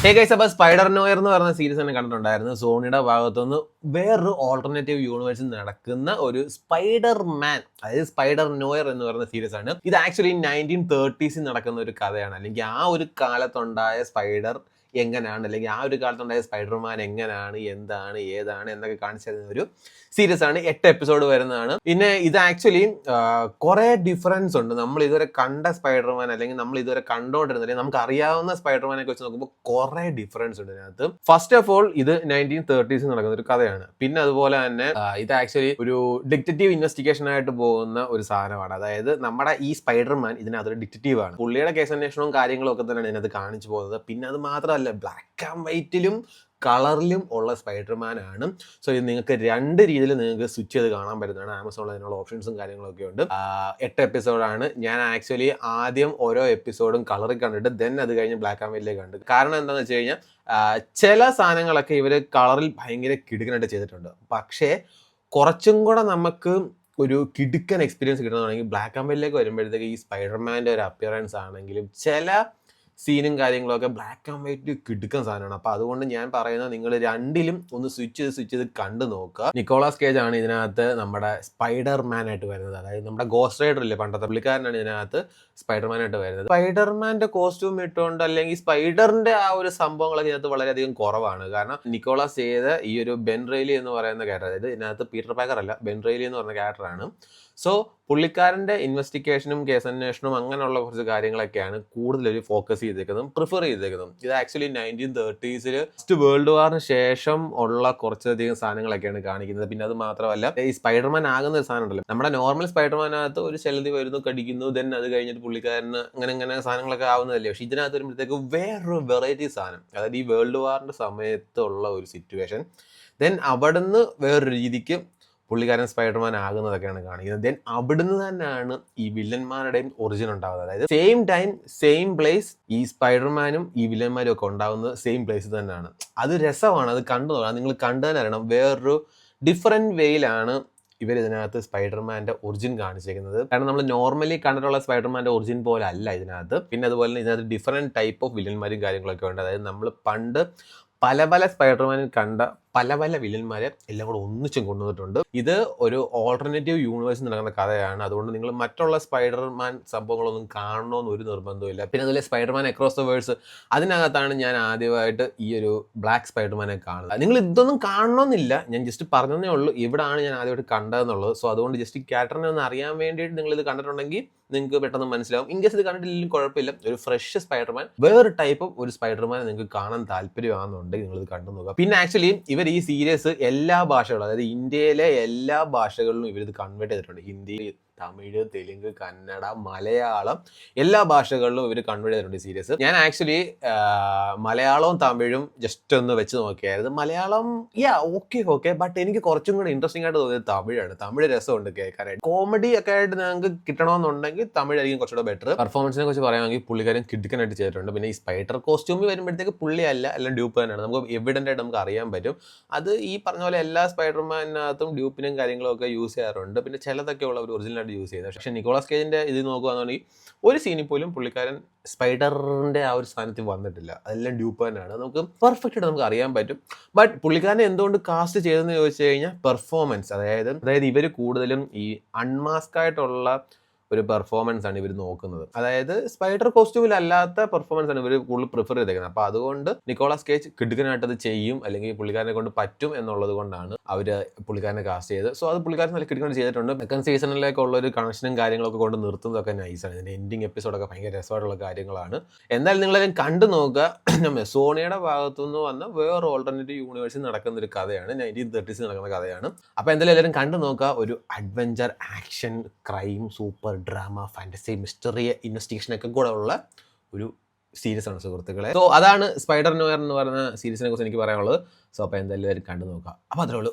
Hey guys, അപ്പോൾ spider noir എന്ന് പറഞ്ഞ സീരീസ് തന്നെ കണ്ടിട്ടുണ്ടായിരുന്നു. സോണിയുടെ ഭാഗത്തുനിന്ന് വേറൊരു ഓൾട്ടർനേറ്റീവ് യൂണിവേഴ്സിൽ നടക്കുന്ന ഒരു സ്പൈഡർ മാൻ, അതായത് സ്പൈഡർ നോയർ എന്ന് പറയുന്ന സീരീസ് ആണ്. ഇത് ആക്ച്വലി 1930s നടക്കുന്ന ഒരു കഥയാണ്. അല്ലെങ്കിൽ ആ ഒരു കാലത്തുണ്ടായ സ്പൈഡർ എങ്ങനെയാണ്, അല്ലെങ്കിൽ ആ ഒരു കാലത്തുണ്ടായ സ്പൈഡർമാൻ എങ്ങനെയാണ്, എന്താണ്, ഏതാണ് എന്നൊക്കെ കാണിച്ചു തരുന്ന ഒരു സീരീസ് ആണ്. 8 എപ്പിസോഡ് വരുന്നതാണ്. പിന്നെ ഇത് ആക്ച്വലി കുറെ ഡിഫറൻസ് ഉണ്ട്. നമ്മൾ ഇതുവരെ കണ്ട സ്പൈഡർമാൻ അല്ലെങ്കിൽ നമ്മൾ ഇതുവരെ കണ്ടോണ്ടിരുന്ന അല്ലെങ്കിൽ നമുക്ക് അറിയാവുന്ന സ്പൈഡർമാനെ വെച്ച് നോക്കുമ്പോൾ കുറെ ഡിഫറൻസ് ഉണ്ട് ഇതിനകത്ത്. ഫസ്റ്റ് ഓഫ് ഓൾ ഇത് 1930s നടക്കുന്ന ഒരു കഥയാണ്. പിന്നെ അതുപോലെ തന്നെ ഇത് ആക്ച്വലി ഒരു ഡിറ്റക്റ്റീവ് ഇൻവെസ്റ്റിഗേഷൻ ആയിട്ട് പോകുന്ന ഒരു സാധനമാണ്. അതായത് നമ്മുടെ ഈ സ്പൈഡർമാൻ ഇതിനകത്തൊരു ഡിറ്റക്റ്റീവ് ആണ്. പുള്ളിയുടെ കേസ് അന്വേഷണവും കാര്യങ്ങളും ഒക്കെ തന്നെയാണ് ഇതിനകത്ത് കാണിച്ചു പോകുന്നത്. പിന്നെ അത് മാത്രമല്ല, ബ്ലാക്ക് ആൻഡ് വൈറ്റിലും കളറിലും ഉള്ള സ്പൈഡർമാൻ ആണ്. സോ ഇത് നിങ്ങൾക്ക് 2 രീതിയിൽ നിങ്ങൾക്ക് സ്വിച്ച് ചെയ്ത് കാണാൻ പറ്റുന്നതാണ്. ആമസോണിൽ അതിനുള്ള ഓപ്ഷൻസും കാര്യങ്ങളൊക്കെ ഉണ്ട്. 8 എപ്പിസോഡാണ്. ഞാൻ ആക്ച്വലി ആദ്യം ഓരോ എപ്പിസോഡും കളറിൽ കണ്ടിട്ട് ദെൻ അത് കഴിഞ്ഞ് ബ്ലാക്ക് ആൻഡ് വൈറ്റിലേക്ക് കണ്ടു. കാരണം എന്താണെന്ന് വെച്ച് കഴിഞ്ഞാൽ ചില സാധനങ്ങളൊക്കെ ഇവർ കളറിൽ ഭയങ്കര കിടുക്കനായിട്ട് ചെയ്തിട്ടുണ്ട്. പക്ഷേ കുറച്ചും കൂടെ നമുക്ക് ഒരു കിടുക്കൻ എക്സ്പീരിയൻസ് കിട്ടണമെങ്കിൽ ബ്ലാക്ക് ആൻഡ് വൈറ്റിലേക്ക് വരുമ്പോഴത്തേക്ക് ഈ സ്പൈഡർമാൻ്റെ ഒരു അപ്പിയറൻസ് ആണെങ്കിലും ചില സീനും കാര്യങ്ങളൊക്കെ ബ്ലാക്ക് ആൻഡ് വൈറ്റ് കിടുക്കൻ സാധനമാണ്. അപ്പോൾ അതുകൊണ്ട് ഞാൻ പറയുന്നത് നിങ്ങൾ 2ലും ഒന്ന് സ്വിച്ച് ചെയ്ത് കണ്ടു നോക്കുക. നിക്കോളാസ് കേജ് ആണ് ഇതിനകത്ത് നമ്മുടെ സ്പൈഡർമാൻ ആയിട്ട് വരുന്നത്. അതായത് നമ്മുടെ ഗോസ്റ്റ് റൈഡർ ഇല്ലേ, പണ്ടത്തെ പുള്ളിക്കാരനാണ് ഇതിനകത്ത് സ്പൈഡർമാൻ ആയിട്ട് വരുന്നത്. സ്പൈഡർമാൻ്റെ കോസ്റ്റ്യൂം ഇട്ടുകൊണ്ട് അല്ലെങ്കിൽ സ്പൈഡറിന്റെ ആ ഒരു സംഭവങ്ങളൊക്കെ ഇതിനകത്ത് വളരെയധികം കുറവാണ്. കാരണം നിക്കോളാസ് ചെയ്ത ഈ ഒരു ബെൻ റെയ്ലി എന്ന് പറയുന്ന ക്യാരക്ടർ, അതായത് ഇതിനകത്ത് പീറ്റർ പാക്കർ അല്ല, ബെൻ റെയ്ലി എന്ന് പറയുന്ന ക്യാരക്ടറാണ്. സോ പുള്ളിക്കാരൻ്റെ ഇൻവെസ്റ്റിഗേഷനും കേസ് അന്വേഷണവും അങ്ങനെയുള്ള കുറച്ച് കാര്യങ്ങളൊക്കെയാണ് കൂടുതലൊരു ഫോക്കസ് ചെയ്തേക്കുന്നതും പ്രിഫർ ചെയ്തേക്കുന്നതും. ഇത് ആക്ച്വലി 1930s ഫസ്റ്റ് വേൾഡ് വാറിന് ശേഷം ഉള്ള കുറച്ചധികം സാധനങ്ങളൊക്കെയാണ് കാണിക്കുന്നത്. പിന്നെ അത് മാത്രമല്ല, ഈ സ്പൈഡർമാൻ ആകുന്ന ഒരു സാധനം ഉണ്ടല്ലോ, നമ്മുടെ നോർമൽ സ്പൈഡർമാനകത്ത് ഒരു ചെലതി വരുന്നു, കടിക്കുന്നു, ദെൻ അത് കഴിഞ്ഞിട്ട് പുള്ളിക്കാരന് അങ്ങനെ സാധനങ്ങളൊക്കെ ആവുന്നതല്ലേ. പക്ഷെ ഇതിനകത്ത് വരുമ്പോഴത്തേക്ക് വേറൊരു വെറൈറ്റി സാധനം, അതായത് ഈ വേൾഡ് വാറിൻ്റെ സമയത്തുള്ള ഒരു സിറ്റുവേഷൻ, ദെൻ അവിടുന്ന് വേറൊരു രീതിക്ക് പുള്ളിക്കാരൻ സ്പൈഡർമാൻ ആകുന്നതൊക്കെയാണ് കാണിക്കുന്നത്. ദെൻ അവിടുന്ന് തന്നെയാണ് ഈ വില്ലന്മാരുടെയും ഒറിജിൻ ഉണ്ടാകുന്നത്. അതായത് സെയിം ടൈം സെയിം പ്ലേസ് ഈ സ്പൈഡർമാനും ഈ വില്ലന്മാരും ഒക്കെ ഉണ്ടാകുന്നത് സെയിം പ്ലേസ് തന്നെയാണ്. അത് രസമാണ്, അത് കണ്ടു നോക്കണം. നിങ്ങൾ കണ്ടു തന്നെ അറിയണം. വേറൊരു ഡിഫറെൻറ്റ് വേയിലാണ് ഇവർ ഇതിനകത്ത് സ്പൈഡർമാൻ്റെ ഒറിജിൻ കാണിച്ചേക്കുന്നത്. കാരണം നമ്മൾ നോർമലി കണ്ടിട്ടുള്ള സ്പൈഡർമാൻ്റെ ഒറിജിൻ പോലെ അല്ല ഇതിനകത്ത്. പിന്നെ അതുപോലെ തന്നെ ഇതിനകത്ത് ഡിഫറെൻറ്റ് ടൈപ്പ് ഓഫ് വില്ലന്മാരും കാര്യങ്ങളൊക്കെ ഉണ്ട്. അതായത് നമ്മൾ പണ്ട് പല സ്പൈഡർമാനിൽ കണ്ട പല വില്ലന്മാരെ എല്ലാം കൂടെ ഒന്നിച്ചും കൊണ്ടുവന്നിട്ടുണ്ട്. ഇത് ഒരു ഓൾട്ടർനേറ്റീവ് യൂണിവേഴ്സിൽ നടക്കുന്ന കഥയാണ്. അതുകൊണ്ട് നിങ്ങൾ മറ്റുള്ള സ്പൈഡർമാൻ സംഭവങ്ങളൊന്നും കാണണമെന്ന് ഒരു നിർബന്ധമില്ല. പിന്നെ അതുപോലെ സ്പൈഡർമാൻ അക്രോസ് ദ വേൾഡ്സ്, അതിനകത്താണ് ഞാൻ ആദ്യമായിട്ട് ഈ ഒരു ബ്ലാക്ക് സ്പൈഡർമാനെ കാണുന്നത്. നിങ്ങൾ ഇതൊന്നും കാണണമെന്നില്ല, ഞാൻ ജസ്റ്റ് പറഞ്ഞതേ ഉള്ളൂ ഇവിടാണ് ഞാൻ ആദ്യമായിട്ട് കണ്ടതെന്നുള്ളത്. സോ അതുകൊണ്ട് ജസ്റ്റ് ക്യാരക്ടറിനെ ഒന്ന് അറിയാൻ വേണ്ടിയിട്ട് നിങ്ങൾ ഇത് കണ്ടിട്ടുണ്ടെങ്കിൽ നിങ്ങൾക്ക് പെട്ടെന്ന് മനസ്സിലാവും. ഇൻകേസ് ഇത് കണ്ടിട്ടില്ലെങ്കിലും കുഴപ്പമില്ല. ഒരു ഫ്രഷ് സ്പൈഡർമാൻ, വേറൊരു ടൈപ്പ് ഓഫ് ഒരു സ്പൈഡർമാനെ നിങ്ങൾക്ക് കാണാൻ താല്പര്യമാണെന്നുണ്ടെങ്കിൽ നിങ്ങൾ ഇത് കണ്ടു നോക്കുക. പിന്നെ ആക്ച്വലി ഇവർ ഈ സീരീസ് എല്ലാ ഭാഷകളും, അതായത് ഇന്ത്യയിലെ എല്ലാ ഭാഷകളിലും ഇവരിത് കൺവേർട്ട് ചെയ്തിട്ടുണ്ട്. ഹിന്ദി, തമിഴ്, തെലുങ്ക്, കന്നഡ, മലയാളം എല്ലാ ഭാഷകളിലും ഇവർ കൺവേർട്ട് ചെയ്തിട്ടുണ്ട് ഈ സീരീസ്. ഞാൻ ആക്ച്വലി മലയാളവും തമിഴും ജസ്റ്റ് ഒന്ന് വെച്ച് നോക്കിയായിരുന്നു. മലയാളം ഓക്കെ ബട്ട് എനിക്ക് കുറച്ചും കൂടെ ഇൻട്രസ്റ്റിംഗ് ആയിട്ട് തോന്നിയത് തമിഴാണ്. തമിഴ് രസമുണ്ട് കേൾക്കാനായിട്ട്. കോമഡി ഒക്കെ ആയിട്ട് നിങ്ങൾക്ക് കിട്ടണമെന്നുണ്ടെങ്കിൽ തമിഴായിരിക്കും കുറച്ചുകൂടെ ബെറ്റർ. പെർഫോമൻസിനെ കുറിച്ച് പറയുകയാണെങ്കിൽ പുള്ളിക്കാരൻ കിടുക്കനായിട്ട് ചെയ്തിട്ടുണ്ട്. പിന്നെ ഈ സ്പൈഡർ കോസ്റ്റ്യൂമിൽ വരുമ്പോഴത്തേക്ക് പുള്ളിയല്ല, എല്ലാം ഡ്യൂപ്പ് തന്നെയാണ്. നമുക്ക് എവിഡൻ്റ് ആയിട്ട് നമുക്ക് അറിയാൻ പറ്റും. അത് ഈ പറഞ്ഞ പോലെ എല്ലാ സ്പൈഡർമാനകത്തും ഡ്യൂപ്പിനും കാര്യങ്ങളും ഒക്കെ യൂസ് ചെയ്യാറുണ്ട്. പിന്നെ ചിലതൊക്കെ ഉള്ള ഒരു ഒറിജിനൽ യൂസ് ചെയ്തത്. പക്ഷേ നിക്കോളാസ് കേജിന്റെ ഇത് നോക്കുകയാണെന്നുണ്ടെങ്കിൽ ഒരു സീനിൽ പോലും പുള്ളിക്കാരൻ സ്പൈഡറിന്റെ ആ ഒരു സ്ഥാനത്ത് വന്നിട്ടില്ല. അതെല്ലാം ഡ്യൂപ്പ് തന്നെയാണ്. നമുക്ക് പെർഫെക്റ്റ് ആയിട്ട് നമുക്ക് അറിയാൻ പറ്റും. ബട്ട് പുള്ളിക്കാരനെ എന്തുകൊണ്ട് കാസ്റ്റ് ചെയ്തെന്ന് ചോദിച്ചു കഴിഞ്ഞാൽ പെർഫോമൻസ്, അതായത് ഇവർ കൂടുതലും ഈ അൺമാസ്ക് ആയിട്ടുള്ള ഒരു പെർഫോമൻസ് ആണ് ഇവർ നോക്കുന്നത്. അതായത് സ്പൈഡർ കോസ്റ്റ്യൂമിൽ അല്ലാത്ത പെർഫോമൻസ് ആണ് ഇവർ കൂടുതൽ പ്രിഫർ ചെയ്തേക്കുന്നത്. അപ്പോൾ അതുകൊണ്ട് നിക്കോളാസ് കേജ് കിടുക്കനായിട്ട് അത് ചെയ്യും, അല്ലെങ്കിൽ പുള്ളിക്കാരനെ കൊണ്ട് പറ്റും എന്നുള്ളത് കൊണ്ടാണ് അവർ പുള്ളിക്കാരനെ കാസ്റ്റ് ചെയ്ത്. സോ അത് പുള്ളിക്കാരൻ നല്ല കിടുക്കനായിട്ട് ചെയ്തിട്ടുണ്ട്. സെക്കൻഡ് സീസണിലേക്കുള്ള ഒരു കണക്ഷനും കാര്യങ്ങളൊക്കെ കൊണ്ട് നിർത്തുന്നതൊക്കെ നൈസാണ്. ഇതിൻ്റെ എൻഡിങ് എപ്പിസോഡൊക്കെ ഭയങ്കര രസമായിട്ടുള്ള കാര്യങ്ങളാണ്. എന്തായാലും നിങ്ങളെല്ലാം കണ്ടു നോക്കുക. സോണിയുടെ ഭാഗത്തുനിന്ന് വന്ന വേറെ ഓൾട്ടർനേറ്റീവ് യൂണിവേഴ്സിൽ നടക്കുന്ന ഒരു കഥയാണ്. 1930s നടക്കുന്ന കഥയാണ്. അപ്പോൾ എന്തായാലും എല്ലാവരും കണ്ടു നോക്കുക. ഒരു adventure, action, crime, super drama, fantasy, mystery, investigation ഒക്കെ കൂടെ ഉള്ള ഒരു സീരീസ് ആണ് സുഹൃത്തുക്കളെ. സോ അതാണ് സ്പൈഡർ നോയർ എന്ന് പറയുന്ന സീരീസിനെ കുറിച്ച് എനിക്ക് പറയാനുള്ളത്. സോ അപ്പോൾ എന്തായാലും എല്ലാവരും കണ്ടു നോക്കുക. അപ്പോൾ അത്രേ ഉള്ളൂ.